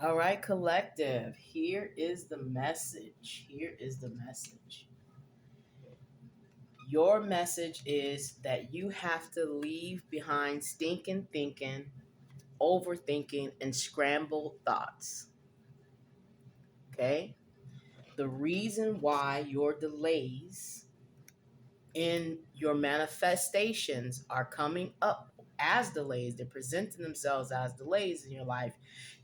All right, collective. Here is the message. Here is the message. Your message is that you have to leave behind stinking thinking, overthinking, and scrambled thoughts. Okay? The reason why your delays in your manifestations are coming up as delays, they're presenting themselves as delays in your life,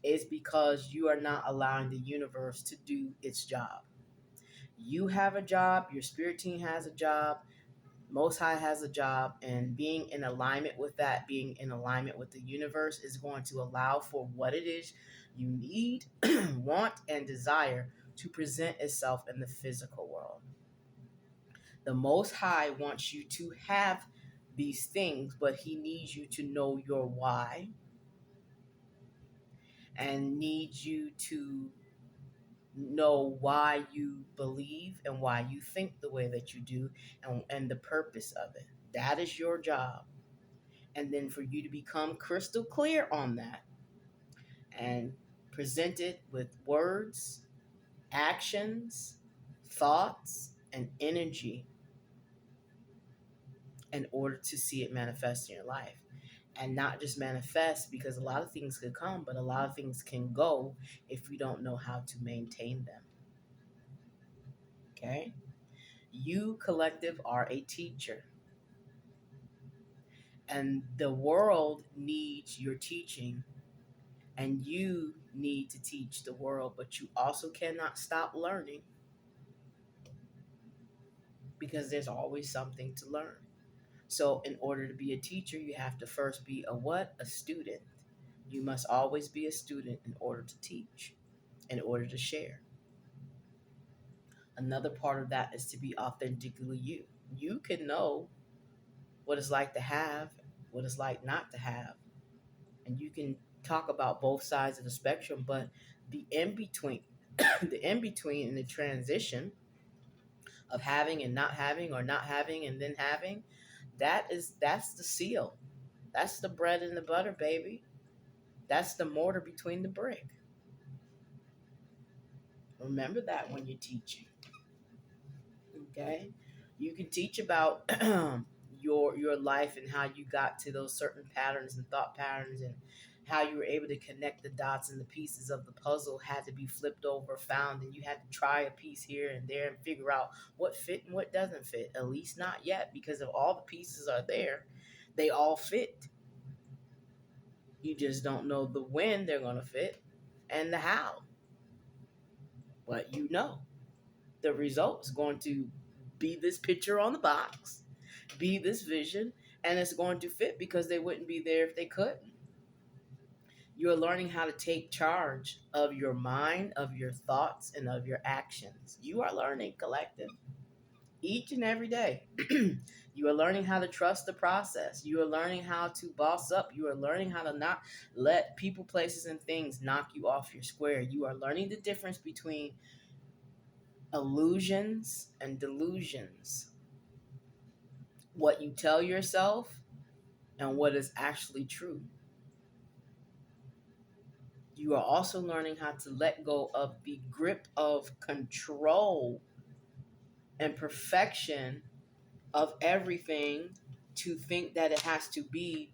is because you are not allowing the universe to do its job. You have a job, your spirit team has a job, Most High has a job, and being in alignment with that, being in alignment with the universe, is going to allow for what it is you need, want, and desire to present itself in the physical world. The Most High wants you to have these things, but He needs you to know your why and needs you to know why you believe and why you think the way that you do, and the purpose of it. That is your job. And then for you to become crystal clear on that and present it with words, actions, thoughts, and energy in order to see it manifest in your life. And not just manifest, because a lot of things could come, but a lot of things can go if we don't know how to maintain them. Okay? You, collective, are a teacher. And the world needs your teaching, and you need to teach the world, but you also cannot stop learning because there's always something to learn. So in order to be a teacher, you have to first be a what? A student. You must always be a student in order to teach, in order to share. Another part of that is to be authentically you. You can know what it's like to have, what it's like not to have, and you can talk about both sides of the spectrum, but the in between, the in between and the transition of having and not having, or not having and then having, that's the seal. That's the bread and the butter, baby. That's the mortar between the brick. Remember that when you're teaching. Okay? You can teach about your life and how you got to those certain patterns and thought patterns, and how you were able to connect the dots, and the pieces of the puzzle had to be flipped over, found, and you had to try a piece here and there and figure out what fit and what doesn't fit. At least not yet, because if all the pieces are there, they all fit. You just don't know the when they're going to fit and the how. But you know the result's going to be this picture on the box, be this vision, and it's going to fit because they wouldn't be there if they couldn't. You're learning how to take charge of your mind, of your thoughts, and of your actions. You are learning, collective, each and every day. You are learning how to trust the process. You are learning how to boss up. You are learning how to not let people, places, and things knock you off your square. You are learning the difference between illusions and delusions. What you tell yourself and what is actually true. You are also learning how to let go of the grip of control and perfection of everything, to think that it has to be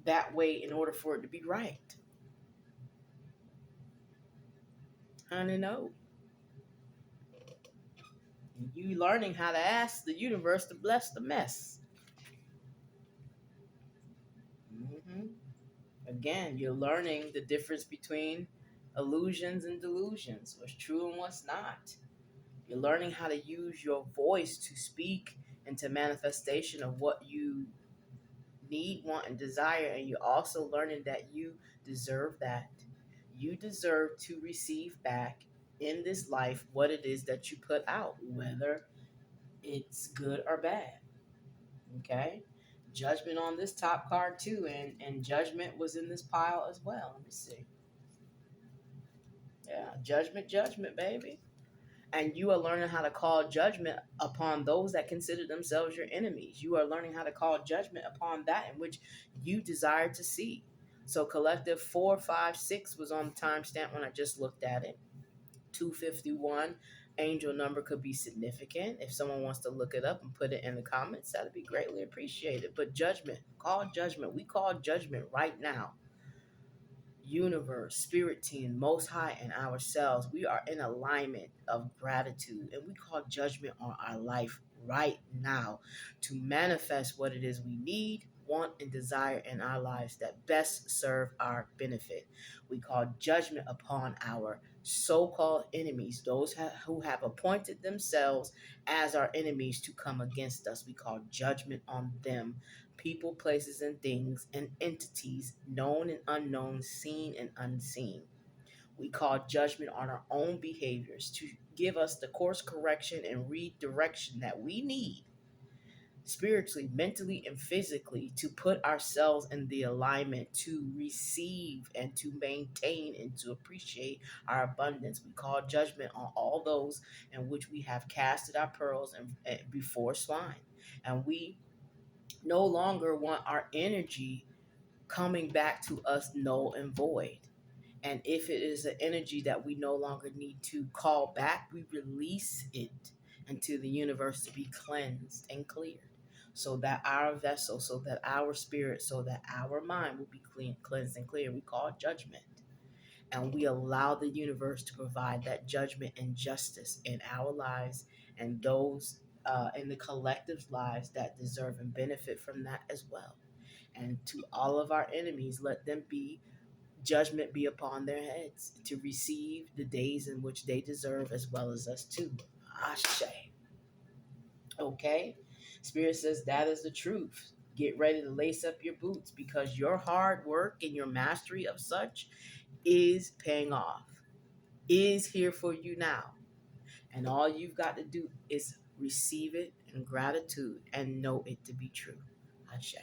that way in order for it to be right. Honey, no. You learning how to ask the universe to bless the mess. Mm-hmm. Again, you're learning the difference between illusions and delusions, what's true and what's not. You're learning how to use your voice to speak into manifestation of what you need, want, and desire. And you're also learning that you deserve that. You deserve to receive back in this life what it is that you put out, whether it's good or bad. Okay? Judgment on this top card too, and judgment was in this pile as well. Let me see. Yeah, judgment, baby. And you are learning how to call judgment upon those that consider themselves your enemies. You are learning how to call judgment upon that in which you desire to see. So collective 456 was on the timestamp when I just looked at it. 251 angel number could be significant. If someone wants to look it up and put it in the comments, that'd be greatly appreciated. But judgment, call judgment. We call judgment right now. Universe, spirit team, most high, and ourselves. We are in alignment of gratitude, and we call judgment on our life right now to manifest what it is we need, want, and desire in our lives that best serve our benefit. We call judgment upon our so-called enemies, those who have appointed themselves as our enemies to come against us. We call judgment on them, people, places, and things, and entities, known and unknown, seen and unseen. We call judgment on our own behaviors to give us the course correction and redirection that we need spiritually, mentally, and physically to put ourselves in the alignment to receive and to maintain and to appreciate our abundance. We call judgment on all those in which we have casted our pearls and before swine. And we no longer want our energy coming back to us null and void. And if it is an energy that we no longer need to call back, we release it into the universe to be cleansed and cleared. So that our vessel, so that our spirit, so that our mind will be clean, cleansed, and clear. We call it judgment. And we allow the universe to provide that judgment and justice in our lives and those in the collective's lives that deserve and benefit from that as well. And to all of our enemies, let them be judgment be upon their heads to receive the days in which they deserve, as well as us too. Ashe. Okay? Spirit says that is the truth. Get ready to lace up your boots because your hard work and your mastery of such is paying off, is here for you now. And all you've got to do is receive it in gratitude and know it to be true. Ashe.